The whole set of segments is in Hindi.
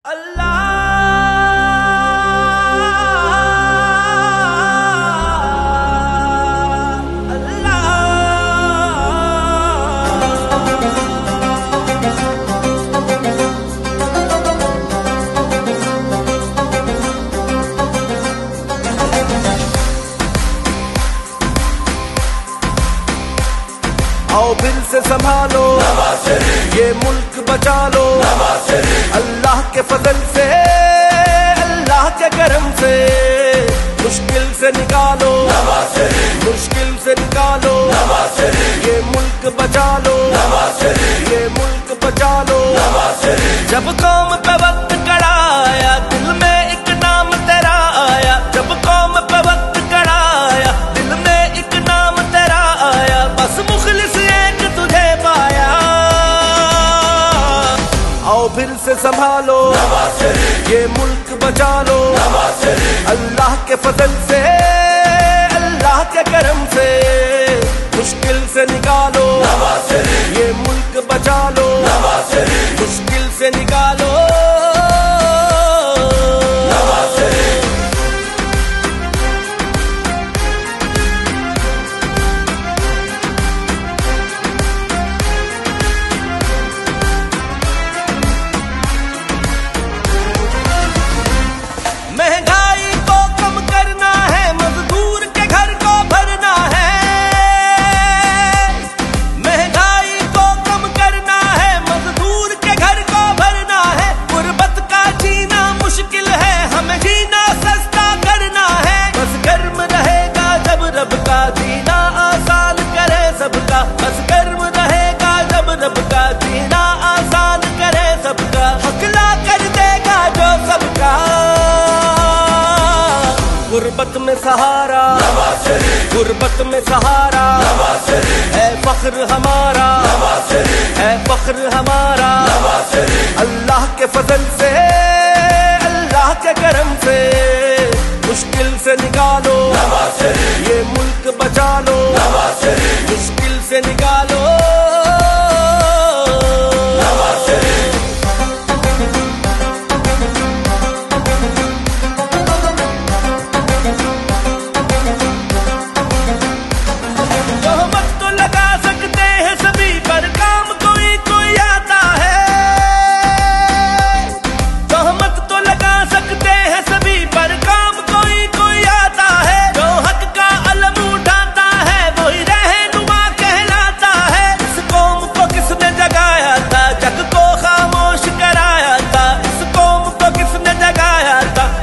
आओ फिर से संभालो ये मुल्क बचा लो अल्लाह के फजल से, अल्लाह के करम से। मुश्किल से निकालो, मुश्किल से निकालो, ये मुल्क बचा लो, ये मुल्क बचा लो। जब कौम पे वक्त कड़ा आया, दिल में एक नाम तेरा आया। जब कौम पे वक्त कड़ा आया, दिल में एक नाम तेरा आया। बस मुखलिस एक तुझे पाया। आओ फिर से संभालो ये मुल्क बचा लो अल्लाह के फजल से, अल्लाह के करम से। मुश्किल से निकालो ये मुल्क बचा लो, मुश्किल से निकालो। महंगाई को कम करना है, मजदूर के घर को भरना है। महंगाई को कम करना है, मजदूर के घर को भरना है। गुर्बत का जीना मुश्किल है, हमें जीना सस्ता करना है। बस गर्म रहेगा जब रब का जीना आसान करे सबका। बस गर्म रहेगा जब रब का जीना आसान करे सबका। हकला कर देगा जो सबका। गुर्बत में सहारा, गुर्बत में सहारा है फख्र हमारा, है फख्र हमारा। अल्लाह के फजल से, अल्लाह के करम से। मुश्किल से निकालो ये मुल्क बचा लो, मुश्किल से निकालो।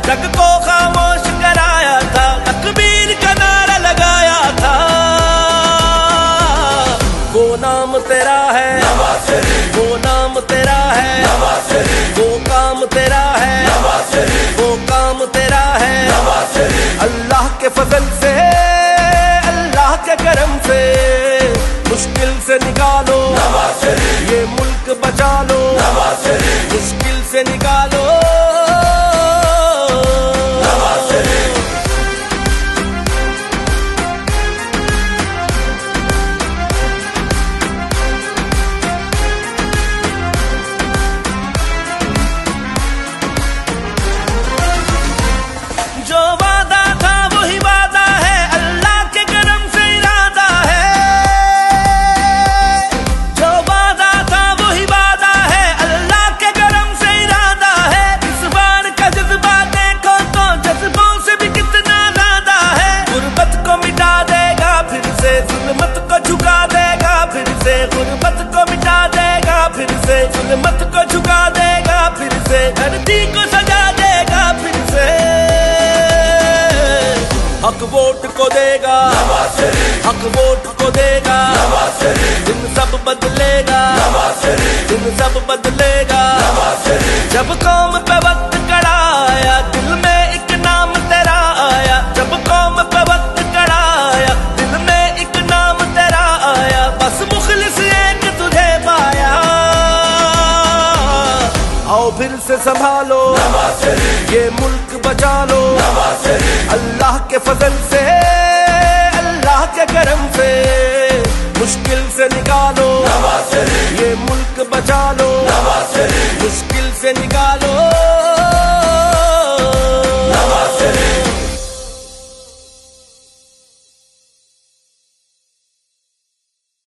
जग को खामोश कराया था, तकबीर का नारा लगाया था। वो नाम तेरा है, वो नाम तेरा है, वो काम तेरा है, वो काम तेरा है। अल्लाह के फजल से, अल्लाह के करम से। मुश्किल से निकालो ये मुल्क बचा लो, मुश्किल से निकालो। जो वादा था वही वादा है, अल्लाह के करम से इरादा है। जो वादा था वही वादा है, अल्लाह के करम से इरादा है। इस बार का जज्बा देखो तो जज्बों से भी कितना ज्यादा है। गुर्बत को मिटा देगा फिर से, जुल्मत को झुका देगा फिर से। गुर्बत को मिटा देगा फिर से, जुल्मत को झुका देगा फिर से। धरती को सजा देगा फिर से। हक वोट को देगा, हक वोट को देगा। दिन सब बदलेगा, दिन सब बदलेगा। जब कौम पे वक्त कड़ा आया, दिल में एक नाम तेरा आया। जब कौम पे वक्त कड़ा आया, दिल में एक नाम तेरा आया। बस मुखलिस एक तुझे पाया। आओ फिर से संभालो ये मुल्क बचा लो अल्लाह के फजल से, अल्लाह के करम से। मुश्किल से निकालो ये मुल्क बचा लो, मुश्किल से निकालो।